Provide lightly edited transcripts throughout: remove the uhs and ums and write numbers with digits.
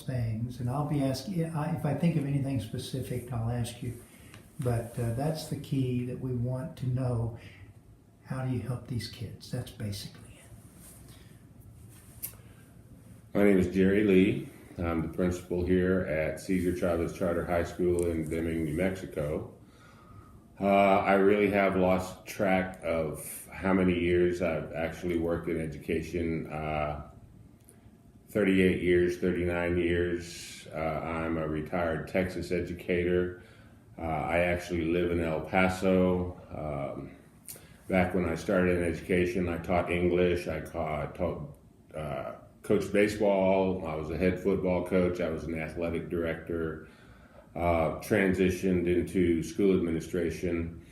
things, and I'll be asking, if I think of anything specific, I'll ask you. But that's the key that we want to know. How do you help these kids? That's basically it. My name is Jerry Lee. I'm the principal here at Cesar Chavez Charter High School in Deming, New Mexico. I really have lost track of how many years I've actually worked in education. 38 years, 39 years. I'm a retired Texas educator. I actually live in El Paso. Back when I started in education, I taught English, I coached baseball, I was a head football coach, I was an athletic director, transitioned into school administration,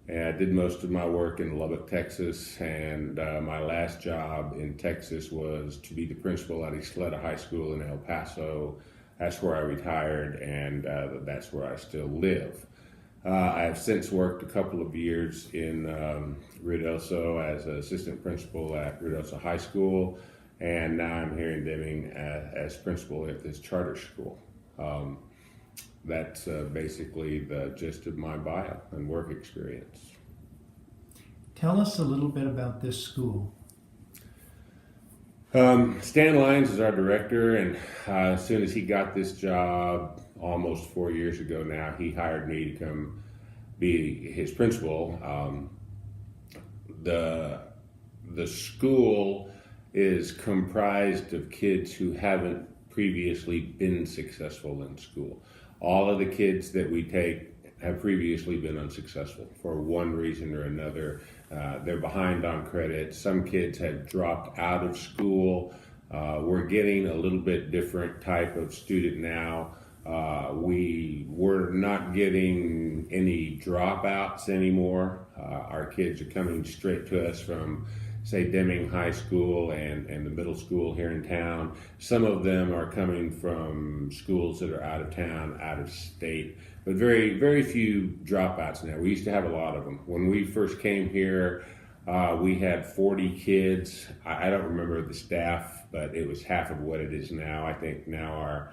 and I did most of my work in Lubbock, Texas, and my last job in Texas was to be the principal at Isleta High School in El Paso. That's where I retired, and that's where I still live. I have since worked a couple of years in Ruidoso as an assistant principal at Ruidoso High School, and now I'm here in Deming as principal at this charter school. That's basically the gist of my bio and work experience. Tell us a little bit about this school. Stan Lyons is our director, and as soon as he got this job almost 4 years ago now, he hired me to come be his principal. The school is comprised of kids who haven't previously been successful in school. All of the kids that we take have previously been unsuccessful for one reason or another. They're behind on credit. Some kids have dropped out of school. We're getting a little bit different type of student now. We're not getting any dropouts anymore. Our kids are coming straight to us from, say, Deming High School and the middle school here in town. Some of them are coming from schools that are out of town, out of state, but very, very few dropouts now. We used to have a lot of them. When we first came here, we had 40 kids. I don't remember the staff, but it was half of what it is now. I think now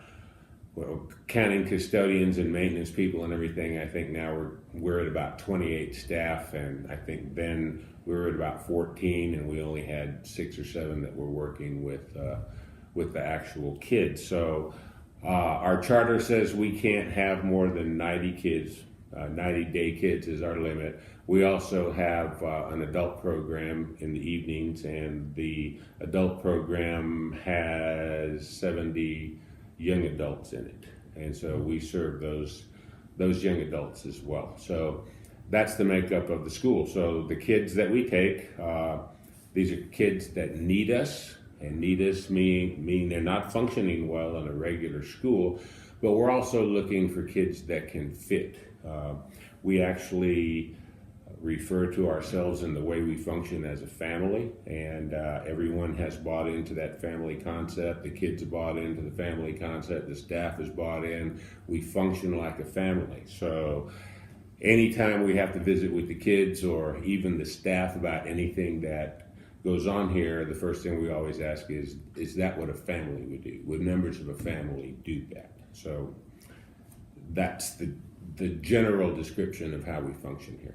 counting custodians and maintenance people and everything, I think now we're at about 28 staff, and I think then we were at about 14, and we only had 6 or 7 that were working with the actual kids. So our charter says we can't have more than 90 kids. 90 day kids is our limit. We also have an adult program in the evenings, and the adult program has 70 young adults in it, and so we serve those young adults as well. So that's the makeup of the school. So the kids that we take, these are kids that need us, and need us mean they're not functioning well in a regular school, but we're also looking for kids that can fit. We actually refer to ourselves in the way we function as a family, and everyone has bought into that family concept. The kids have bought into the family concept. The staff has bought in. We function like a family. So anytime we have to visit with the kids or even the staff about anything that goes on here, the first thing we always ask is that what a family would do? Would members of a family do that? So that's the general description of how we function here.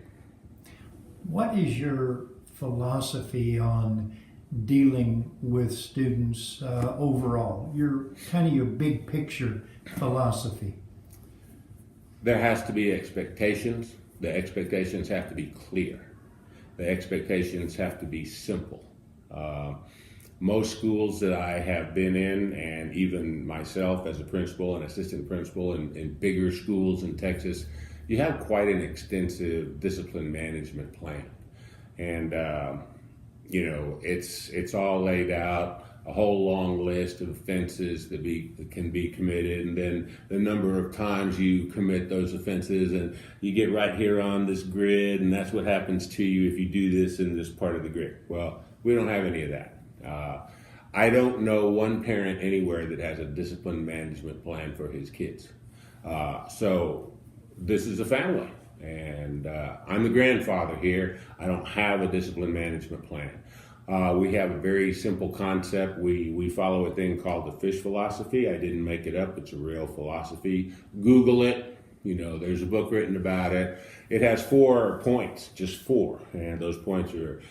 What is your philosophy on dealing with students overall? Your big picture philosophy. There has to be expectations. The expectations have to be clear. The expectations have to be simple. Most schools that I have been in, and even myself as a principal and assistant principal in bigger schools in Texas, you have quite an extensive discipline management plan. And, it's all laid out, a whole long list of offenses that can be committed, and then the number of times you commit those offenses, and you get right here on this grid, and that's what happens to you if you do this in this part of the grid. Well, we don't have any of that. I don't know one parent anywhere that has a discipline management plan for his kids. So this is a family, and I'm the grandfather here. I don't have a discipline management plan. We have a very simple concept. We follow a thing called the fish philosophy. I didn't make it up. It's a real philosophy. Google it. There's a book written about it. It has 4 points, just 4. And those points are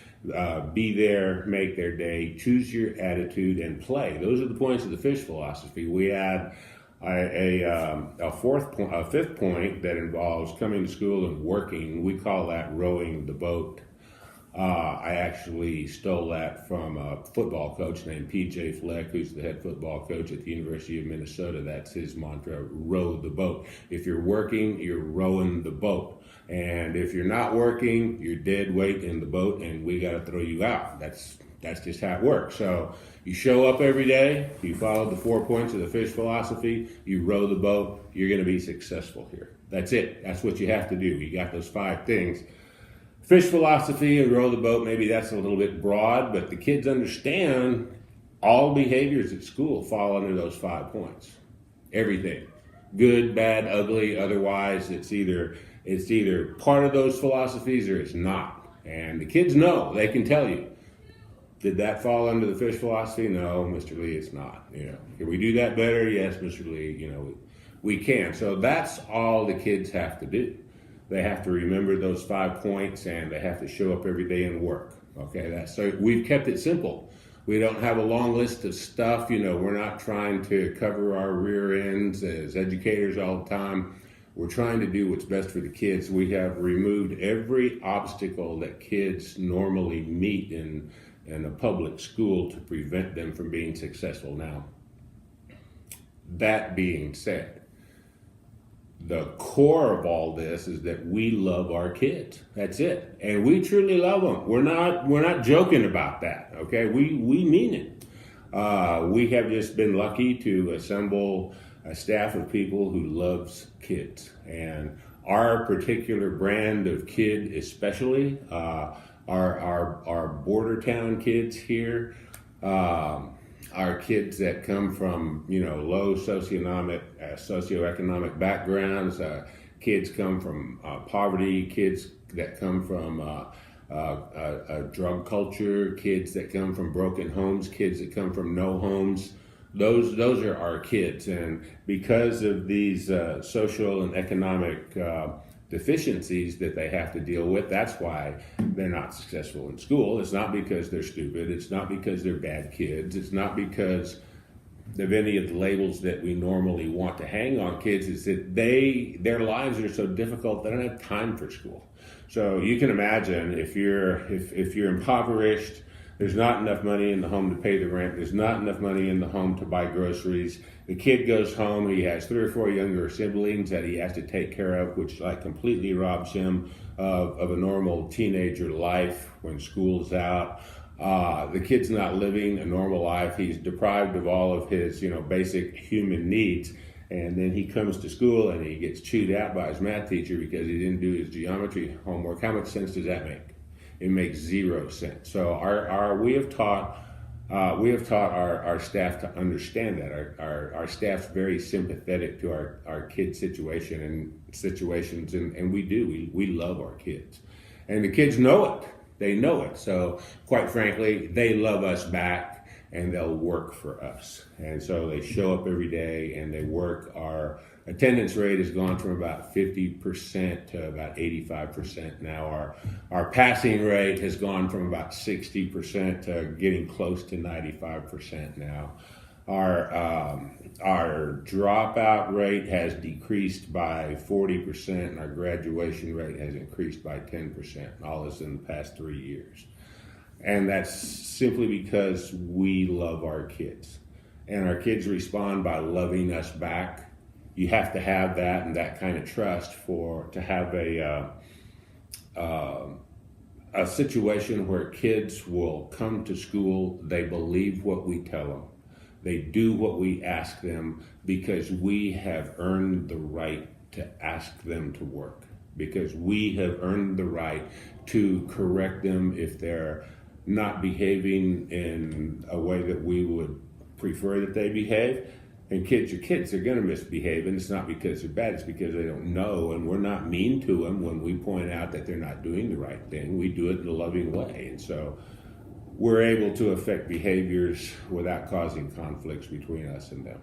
be there, make their day, choose your attitude, and play. Those are the points of the fish philosophy. We add a fifth point that involves coming to school and working. We call that rowing the boat. I actually stole that from a football coach named P.J. Fleck, who's the head football coach at the University of Minnesota. That's his mantra, row the boat. If you're working, you're rowing the boat. And if you're not working, you're dead weight in the boat, and we got to throw you out. That's just how it works. So you show up every day, you follow the 4 points of the fish philosophy, you row the boat, you're going to be successful here. That's it. That's what you have to do. You got those 5 things. Fish philosophy and row the boat, maybe that's a little bit broad, but the kids understand all behaviors at school fall under those 5 points. Everything. Good, bad, ugly, otherwise it's either part of those philosophies or it's not. And the kids know, they can tell you. Did that fall under the fish philosophy? No, Mr. Lee, it's not. Can we do that better? Yes, Mr. Lee, we can. So that's all the kids have to do. They have to remember those 5 points, and they have to show up every day and work. Okay, so we've kept it simple. We don't have a long list of stuff. We're not trying to cover our rear ends as educators all the time. We're trying to do what's best for the kids. We have removed every obstacle that kids normally meet in a public school to prevent them from being successful. Now, that being said, the core of all this is that we love our kids. That's it. And we truly love them. We're not joking about that, okay? We mean it. We have just been lucky to assemble a staff of people who loves kids. And our particular brand of kid especially, our border town kids here, our kids that come from, low socioeconomic backgrounds, kids come from poverty, kids that come from a drug culture, kids that come from broken homes, kids that come from no homes. Those are our kids. And because of these social and economic deficiencies that they have to deal with, that's why they're not successful in school. It's not because they're stupid. It's not because they're bad kids. It's not because of any of the labels that we normally want to hang on kids. It's that their lives are so difficult they don't have time for school. So you can imagine if you're impoverished, there's not enough money in the home to pay the rent. There's not enough money in the home to buy groceries. The kid goes home. He has 3 or 4 younger siblings that he has to take care of, which completely robs him of a normal teenager life when school's out. The kid's not living a normal life. He's deprived of all of his, basic human needs. And then he comes to school and he gets chewed out by his math teacher because he didn't do his geometry homework. How much sense does that make? It makes 0 sense. So we have taught our staff to understand that. Our staff's very sympathetic to our kids' situation and situations, and we love our kids, and the kids know it. They know it. So quite frankly, they love us back, and they'll work for us. And so they show up every day and they work. Our attendance rate has gone from about 50% to about 85% now. Our passing rate has gone from about 60% to getting close to 95% now. Our dropout rate has decreased by 40%, and our graduation rate has increased by 10%. All this in the past 3 years. And that's simply because we love our kids. And our kids respond by loving us back. You have to have that and that kind of trust to have a situation where kids will come to school, they believe what we tell them. They do what we ask them because we have earned the right to ask them to work. Because we have earned the right to correct them if they're not behaving in a way that we would prefer that they behave. And kids are kids, they're going to misbehave, and it's not because they're bad, it's because they don't know, and we're not mean to them when we point out that they're not doing the right thing. We do it in a loving way. And so we're able to affect behaviors without causing conflicts between us and them.